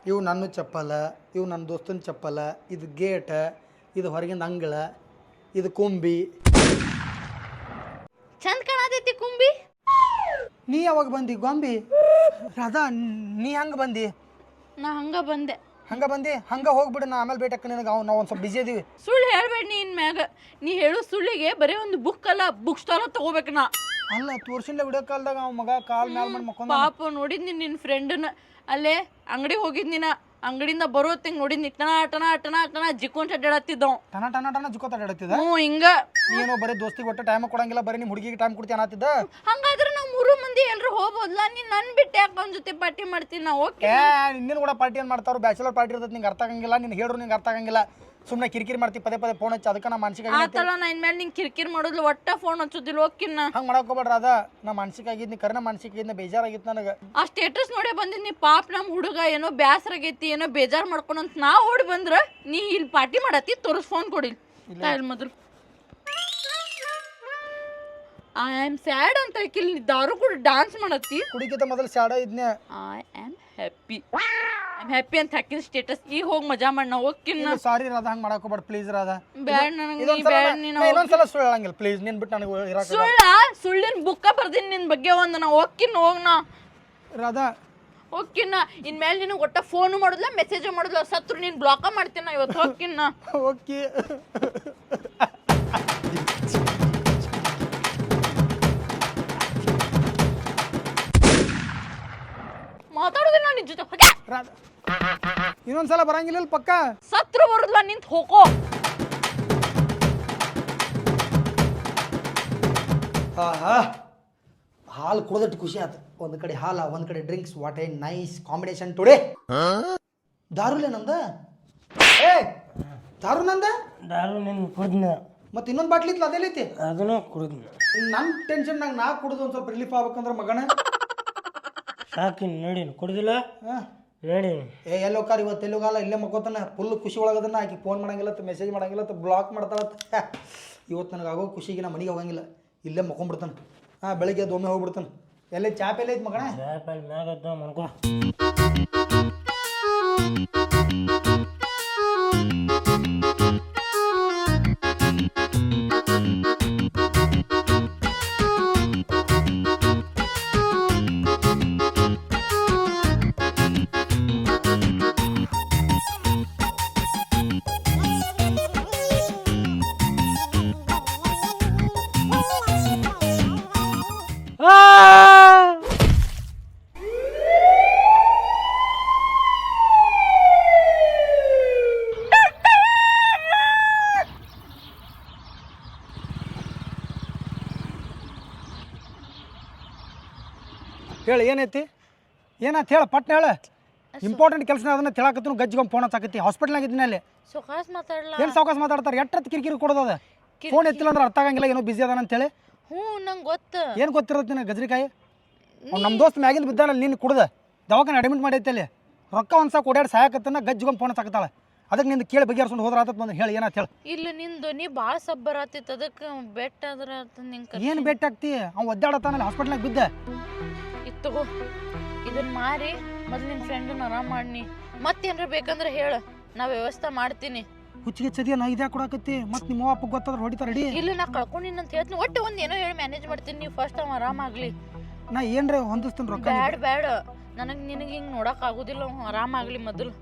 ಇವು ನನ್ನ ಚಪ್ಪಲ ಇವು ನನ್ನ ದೋಸ್ತನ ಚಪ್ಪಲ ಇದು ಗೇಟ ಇದು ಹೊರಗಿಂದ ಅಂಗಳ ಇದು ಕುಂಬಿ. ಚಂದ ಕಾಣತೈತಿ ಕುಂಬಿ. ನೀ ಯಾವಾಗ ಬಂದಿ ಗೊಂಬಿ? ರಾಧಾ ನೀ ಹಂಗೆ ಬಂದಿ? ನಾ ಹಂಗ ಬಂದೆ. ಹಂಗೆ ಬಂದಿ ಹಂಗೆ ಹೋಗ್ಬಿಡು. ನಾ ಆಮೇಲೆ ಬೇಟಕ್ಕ ನಿನಗೆ ನಾವು ಒಂದು ಸ್ವಲ್ಪ ಬಿಜಿ ಇದೀವಿ. ಸುಳ್ಳು ಹೇಳ್ಬೇಡ ನೀನ್ ಮ್ಯಾಗ. ನೀ ಹೇಳೋ ಸುಳ್ಳಿಗೆ ಬರೀ ಒಂದು ಬುಕ್ ಅಲ್ಲ ಬುಕ್ ಸ್ಟಾಲ್ ತಗೋಬೇಕು ನಾ. ಅಲ್ಲ ತೋರ್ಸಿಲ್ಲ ವಿಡಿಯೋ ಕಾಲ್ದಾಗ ಅವ ಮಗ ಕಾಲ್ ಮ್ಯಾಲ್ ಮಾಡಿ ಮಕ್ಕೊಂದ ಪಾಪ ನೋಡಿದ್ನಿ ನಿನ್ನ ಫ್ರೆಂಡನ್ನ ಅಲ್ಲೇ ಅಂಗಡಿ ಹೋಗಿದ್ನಿನ ಅಂಗಡಿಯಿಂದ ಬರೋತ್ತಿಂಗ್ ನೋಡಿದ್ನಿ ಟನ ಟನ ಟನ ಟನ ಜಿಕ್ಕೊಂಡ್ ಅಡ್ಡಾಡತ್ತಿದ್ದವ್ ಟನ ಟನ ಟನ ಜುಕೋತ ಅಡ್ಡಾಡ್ತಿದ್ದ ಹ್ಞೂ ಹಿಂಗ ನೀನು ಬರೀ ದೋಸ್ತಿಗೆ ಒಟ್ಟು ಟೈಮ್ ಕೊಡಂಗಿಲ್ಲ ಬರೀ ನಿಮ್ಮ ಹುಡುಗಿಗೆ ಟೈಮ್ ಕೊಡ್ತಿ ಅನ್ನತ್ತಿದ್ದ ಹಂಗಾದ್ರೆ ನಾವು 3 ಮಂದಿ ಎಲ್ರು ಹೋಗ್ಬೋದಲ್ಲ ನೀನ್ ನನ್ ಬಿಟ್ಟು ಯಾಕೆ ಅವ್ನ ಜೊತೆ ಪಾರ್ಟಿ ಮಾಡ್ತೀನಿ ನಾ ಓಕೆ ನಿನ್ನ ಕೂಡ ಪಾರ್ಟಿ ಏನು ಮಾಡ್ತಾರೋ ಬ್ಯಾಚುಲರ್ ಪಾರ್ಟಿ ಇರ್ತೈತೆ ನಿಂಗೆ ಅರ್ಥ ಆಗಂಗಿಲ್ಲ ನಿನ್ಗೆ ಹೇಳ್ರು ನಿಂಗೆ ಅರ್ಥ ಆಗಂಗಿಲ್ಲ ಸುಮ್ಮನೆ ಕಿರಿಕಿರಿ ಮಾಡ್ತಿ ಪದೇ ಪದೇ ಫೋನ್ ಹಚ್ಚಿ ಅದಕ್ಕೆ ನಾ ಮಾನಸಿಕ ಆತರ ನಾ ಇನ್ಮೇಲೆ ನಿಂಗೆ ಕಿರಿಕಿರಿ ಮಾಡೋದಿಲ್ಲ ಒಟ್ಟ ಫೋನ್ ಹಚ್ಚೋದಿಲ್ಲ ಹೋಗ್ಕಿನ್ನ ಹಂಗೆ ಮಾಡಕೋಬೇಡ್ರ ಅದ ನಾ ಮಾನಸಿಕ ಆಗಿದ್ನಿ ಕರೆನ ಮಾನಸಿಕ ಆಗಿದ್ನ ಬೇಜಾರಾಗಿತ್ತು ನನಗೆ ಆ ಸ್ಟೇಟಸ್ ನೋಡೇ ಬಂದಿನಿ ಪಾಪ ನಮ್ಮ ಹುಡುಗ ಏನೋ ಬ್ಯಾಸರ ಆಗೈತಿ ಏನೋ ಬೇಜಾರ್ ಮಾಡ್ಕೊಂಡಂತ ನಾ ಓಡಿ ಬಂದ್ರ ನೀ ಇಲ್ಲಿ ಪಾರ್ಟಿ ಮಾಡತ್ತಿ ತೋರಿಸ್ ಫೋನ್ ಕೊಡಿಲ್ ತಾಯಿಲ್ ಮೊದಲು ಐ ಆಮ್ ಸ್ಯಾಡ್ ಅಂತ ಇಲ್ಲಿ ದಾರು ಕೂಡ ಡಾನ್ಸ್ ಮಾಡತ್ತಿ ಕುಡಿಕಿತ ಮೊದಲು ಸ್ಯಾಡ ಇದ್ನೆ ಐ ಆಮ್ ಹ್ಯಾಪಿ ಅಂತ ಹಾಕಿದ ಸ್ಟೇಟಸ್ ಈಗ ಹೋಗಿ ಮಜಾ ಮಾಡಿ ನಾ ಹೋಗ್ಕಿನ್ನ ಸಾರಿ ರಾಧ ಹಂಗೆ ಮಾಡಕೋಬೇಡ ಪ್ಲೀಸ್ ರಾಧ ಬ್ಯಾಡ ನನಗೆ ನೀ ಬ್ಯಾಡ ನೀನು ಇನ್ನೊಂದ್ಸಲ ಸುಳ್ಳು ಹೇಳಂಗಿಲ್ಲ ಪ್ಲೀಸ್ ನೀನ್ ಬಿಟ್ಟು ನನಗೆ ಇರಾಕ ಸುಳ್ಳಿನ ಬುಕ್ಕ ಬರ್ದೀನಿ ನಿನ್ ಬಗ್ಗೆ ಒಂದು ನಾ ಹೋಗ್ಕಿನ್ನ ಹೋಗ್ನಾ ರಾಧಾ ಹೋಗ್ಕಿನ್ನ ಇನ್ಮೇಲೆ ನಿನಗೆ ಒಟ್ಟ ಫೋನು ಮಾಡೋದಿಲ್ಲ ಮೆಸೇಜ್ ಮಾಡೋದಿಲ್ಲ ಸತ್ರು ನೀನು ಬ್ಲಾಕ ಮಾಡ್ತೀನ ಇವತ್ತು ಹೋಗ್ಕಿನ್ನ ಓಕೆ ಮಾತಾಡೋದಿಲ್ಲ ನಿನ್ ಜೊತೆ ರಾಧಾ ಇನ್ನೊಂದ್ಸಲ ಬರಂಗಿಲ್ಲ ಪಕ್ಕ ಸತ್ರು ಬರೋದಿಲ್ಲ ನಿಂತ ಹೋಗೋ ಆಹಾ ಹಾಲು ಕುಡ್ದಟ್ಟು ಖುಷಿ ಆಯ್ತು ಒಂದು ಕಡೆ ಹಾಲ ಒಂದು ಕಡೆ drinks what a nice combination today ದಾರುಲೆ ನಂದ ಏ ದಾರು ನಂದ ದಾರು ನಿನ್ನ ಕುಡ್ದ್ನ ಮತ್ತೆ ಇನ್ನೊಂದು ಬಾಟ್ಲಿ ಇತ್ತು ಅದೇ ಐತಿ ಅದನ್ನು ಕುಡಿದ್ನ ನನ್ನ ಟೆನ್ಷನ್ನಾಗ ನಾ ಕುಡ್ದು ಒಂದು ಸ್ವಲ್ಪ ರಿಲೀಫ್ ಆಗ್ಬೇಕಂದ್ರೆ ಮಗನ ಸಾಕಿನ್ ನೋಡಿ ಕುಡ್ದಿಲ್ಲ ಹೇಳಿ ಏ ಎಲ್ಲೋಕಾರ ಇವತ್ತು ಎಲ್ಲೋಗಲ್ಲ ಇಲ್ಲೇ ಮಕ್ಕೋತಾನ ಫುಲ್ ಖುಷಿ ಒಳಗದನ್ನ ಆಕಿ ಫೋನ್ ಮಾಡಂಗಿಲ್ಲ ಮೆಸೇಜ್ ಮಾಡಂಗಿಲ್ಲ ಬ್ಲಾಕ್ ಮಾಡ್ತಾಳತ್ತ ಇವತ್ತು ನನಗೆ ಆಗೋ ಖುಷಿಗೆ ನಾ ಮನೆಗೆ ಹೋಗಂಗಿಲ್ಲ ಇಲ್ಲೇ ಮಕ್ಕೊಂಡ್ಬಿಡ್ತಾನೆ ಬೆಳಿಗ್ಗೆ ಅದು ಒಮ್ಮೆ ಹೋಗ್ಬಿಡ್ತಾನೆ ಎಲ್ಲೇ ಚಾಪ್ ಎಲ್ಲ ಐತಿ ಮಗಣ ಮ್ಯಾಗದ್ದ ಮನ್ಕೋ ಹೇಳಿ ಏನೈತಿ ಏನಾಯ್ತು ಹೇಳ ಪಟ್ನ ಹೇಳ ಇಂಪಾರ್ಟೆಂಟ್ ಕೆಲಸ ಅದನ್ನ ತಿಳಕತ್ನು ಗಜ್ಜಿಗೊಂದು ಫೋನ್ ಹಚ್ಚಾಕತ್ತಿ ಹಾಸ್ಪಿಟ್ಲ್ನಾಗ ಇದ್ದೀನಿ ಅಲ್ಲಿ ಸುಖಾಸ್ ಮಾತಾಡ್ಲಾ ಏನು ಸಾವಕಾಶ ಮಾತಾಡ್ತಾರೆ ಎಟ್ಟತ್ತು ಕಿರಿಕಿರಿ ಕೊಡೋದ ಫೋನ್ ಎತ್ತಿಲ್ಲ ಅಂದ್ರೆ ಅರ್ಥ ಆಗಂಗಿಲ್ಲ ಏನೋ ಬಿಸಿ ಅದಾನ ಅಂತೇಳಿ ಹ್ಞೂ ನಂಗೆ ಗೊತ್ತು ಏನು ಗೊತ್ತಿರುತ್ತೆ ನಿನಗೆ ಗಜ್ರಿಕಾಯಿ ಅವ್ನು ನಮ್ಮ ದೋಸ್ತ ಮ್ಯಾಗಿಂದ ಬಿದ್ದಾನಲ್ಲ ನೀನು ಕುಡ್ದ ದವಾಖಾನೆ ಅಡ್ಮಿಟ್ ಮಾಡೈತೆ ಅಲ್ಲಿ ರೊಕ್ಕ ಒಂದು ಸಾಕು ಓಡಾಡಿ ಸಾಯಕತ್ತನ ಗಜ್ಜಿಗೊಂದು ಫೋನ್ ಹಚ್ಚಾಕತ್ತಾಳೆ ಅದಕ್ಕೆ ನಿಂದು ಕೇಳಿ ಬಗೆಹರಿಸ್ಕೊಂಡು ಹೋದ್ರ ಆತತ್ ಬಂದು ಹೇಳಿ ಏನಾಯ್ತು ಹೇಳಿ ಇಲ್ಲ ನಿಂದು ನೀ ಭಾಳ ಸಬ್ಬರ್ ಆತಿತ್ತು ಅದಕ್ಕೆ ಬೆಟ್ಟ ಅದ್ರ ನಿಂಗೆ ಏನು ಭೇಟಿ ಆಗ್ತಿ ಅವ್ನು ಒದ್ದಾಡತ್ತಾನಲ್ಲಿ ಹಾಸ್ಪಿಟ್ಲ್ನಾಗ ಬಿದ್ದೆ ಇತ್ತು ಇದನ್ನ ಮಾರಿ ಮೊದ್ಲು ನಿನ್ನ ಫ್ರೆಂಡನ್ನ ಆರಾಮ್ ಮಾಡಿ ಮತ್ತೇನ್ರ ಬೇಕಂದ್ರೆ ಹೇಳು ನಾ ವ್ಯವಸ್ಥೆ ಮಾಡ್ತೀನಿ ಹುಚ್ಚಿಗೆ ಚದಿಯ ನಾ ಇದ್ಯಾ ಕೊಡಾಕತ್ತಿ ಮತ್ತೆ ನಿಮ್ಮ ಅಪ್ಪ ಗೊತ್ತಾದ್ರೆ ಹೊಡಿತಾರೆ ರೆಡಿ ಇಲ್ಲ ನಾ ಕಳ್ಕೊಂಡಿನ ಅಂತ ಹೇಳ್ತೀನಿ ಒಟ್ಟು ಒಂದು ಏನೋ ಹೇಳಿ ಮ್ಯಾನೇಜ್ ಮಾಡ್ತೀನಿ ನೀವು ಫಸ್ಟ್ ಅವ ಆರಾಮಾಗ್ಲಿ ನಾ ಏನ್ರ ಹೊಂದಿಸ್ತೀನಿ ರೊಕ್ಕ ಬ್ಯಾಡ ಬ್ಯಾಡ ನನಗೆ ನಿನಗೆ ಹಿಂಗೆ ನೋಡಕ್ ಆಗುದಿಲ್ಲ ಅವ ಆರಾಮಾಗ್ಲಿ ಮೊದಲು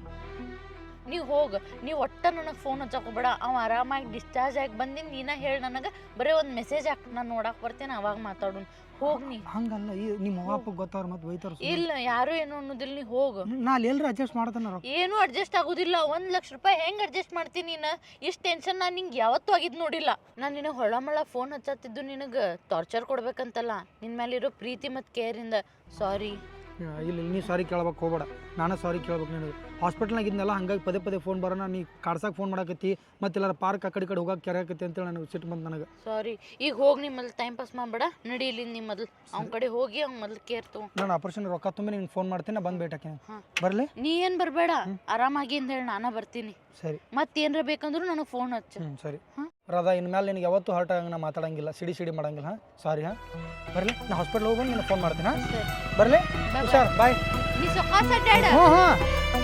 ನೀವು ಹೋಗ ನೀವು ಒಟ್ಟ ನನಗೆ ಫೋನ್ ಹಚ್ಚಕೋಬೇಡ ಅವ ಆರಾಮಾಗಿ ಡಿಸ್ಚಾರ್ಜ್ ಆಗಿ ಬಂದಿನಿ ನೀನ ಹೇಳಿ ನನಗೆ ಬರೀ ಒಂದು ಮೆಸೇಜ್ ಹಾಕಿ ನಾನು ನೋಡಕ್ ಬರ್ತೇನೆ ಅವಾಗ ಮಾತಾಡೋಣ ಹೋಗ್ ನೀ ಹಂಗಲ್ಲ ನಿಮ್ಮ ಅಪ್ಪ ಗೊತ್ತಾರ ಮತ್ತೆ ಬೈತಾರ ಇಲ್ಲ ಯಾರು ಏನು ಅನ್ನೋದಿಲ್ಲ ನೀ ಹೋಗ ನಾ ಅಲ್ಲಿ ಎಲ್ರು ಅಡ್ಜಸ್ಟ್ ಮಾಡ್ತಾನ ಏನು ಅಡ್ಜಸ್ಟ್ ಆಗುದಿಲ್ಲ 1 ಲಕ್ಷ ರೂಪಾಯಿ ಹೆಂಗ್ ಅಡ್ಜಸ್ಟ್ ಮಾಡ್ತೀನಿ ನೀನು ಇಷ್ಟು ಟೆನ್ಷನ್ ನಾನು ನಿಂಗೆ ಯಾವತ್ತೂ ಆಗಿದ್ ನೋಡಿಲ್ಲ ನಾನು ನಿನಗೆ ಹೊಳಮಳ ಫೋನ್ ಹಚ್ಚತ್ತಿದ್ದು ನಿನಗೆ ಟಾರ್ಚರ್ ಕೊಡ್ಬೇಕಂತಲ್ಲ ನಿನ್ನ ಮೇಲಿರೋ ಪ್ರೀತಿ ಮತ್ತು ಕೇರಿಂದ ಸಾರಿ ಇಲ್ಲ ನೀ ಸಾರಿ ಕೇಳ್ಬೇಕು ಹೋಗ್ಬೇಡ ನಾನು ಸಾರಿ ಕೇಳ್ಬೇಕು ನಿನಗೆ ಹಾಸ್ಪಿಟ್ಲ್ನಾಗ ಇದ್ನಲ್ಲ ಹಂಗಾಗಿ ಪದೇ ಪದೇ ಫೋನ್ ಬರೋಣ ನೀ ಕಾಡ್ಸಕ್ಕೆ ಫೋನ್ ಮಾಡಾಕತ್ತಿ ಮತ್ತೆಲ್ಲಾರ ಪಾರ್ಕ್ ಆ ಕಡೆ ಹೋಗಕ್ಕೆ ಕೆರೆಯಾಕತ್ತಿ ಅಂತೇಳಿ ನನಗೆ ಸಿಟ್ಟು ಬಂತು ನನಗೆ ಸಾರಿ ಈಗ ಹೋಗಿ ನಿಮ್ಮ ಮೊದಲು ಟೈಮ್ ಪಾಸ್ ಮಾಡಬೇಡ ನಡಿ ಇಲ್ಲಿ ನಿಮ್ಮ ಮೊದಲು ಅವ್ನ ಕಡೆ ಹೋಗಿ ಅವ್ನ ಮೊದಲು ಕೇರ್ ತಗೋ ನಾನು ಆಪರೇಷನ್ ರೊಕ್ಕ ತುಂಬಿ ನಿಂಗೆ ಫೋನ್ ಮಾಡ್ತೀನಿ ನಾ ಬಂದು ಭೇಟಾಕೆ ಬರಲಿ ನೀ ಏನು ಬರಬೇಡ ಆರಾಮಾಗಿ ಅಂತ ಹೇಳಿ ನಾನು ಬರ್ತೀನಿ ಸರಿ ಮತ್ತೇನ್ರ ಬೇಕಂದ್ರೂ ನನಗೆ ಫೋನ್ ಹಚ್ಚು ಸರಿ ರಾಧಾ ಇನ್ಮೇಲೆ ನಿನಗೆ ಯಾವತ್ತೂ ಹರ್ಟ್ ಆಗಂಗೆ ನಾ ಮಾತಾಡಂಗಿಲ್ಲ ಸಿಡಿ ಮಾಡಂಗಿಲ್ಲ ಸಾರಿ ಬರಲಿ ನಾ ಹಾಸ್ಪಿಟ್ಲ್ ಹೋಗಿ ನಿನ್ನ ಫೋನ್ ಮಾಡ್ತೀನಿ ಸರಿ ಬರಲಿ ಹುಷಾರ್ ಬಾಯ್ ನೀ ಸೊಕಾಸ ಅಡ್ಡಾಡ ಹ್ಞೂ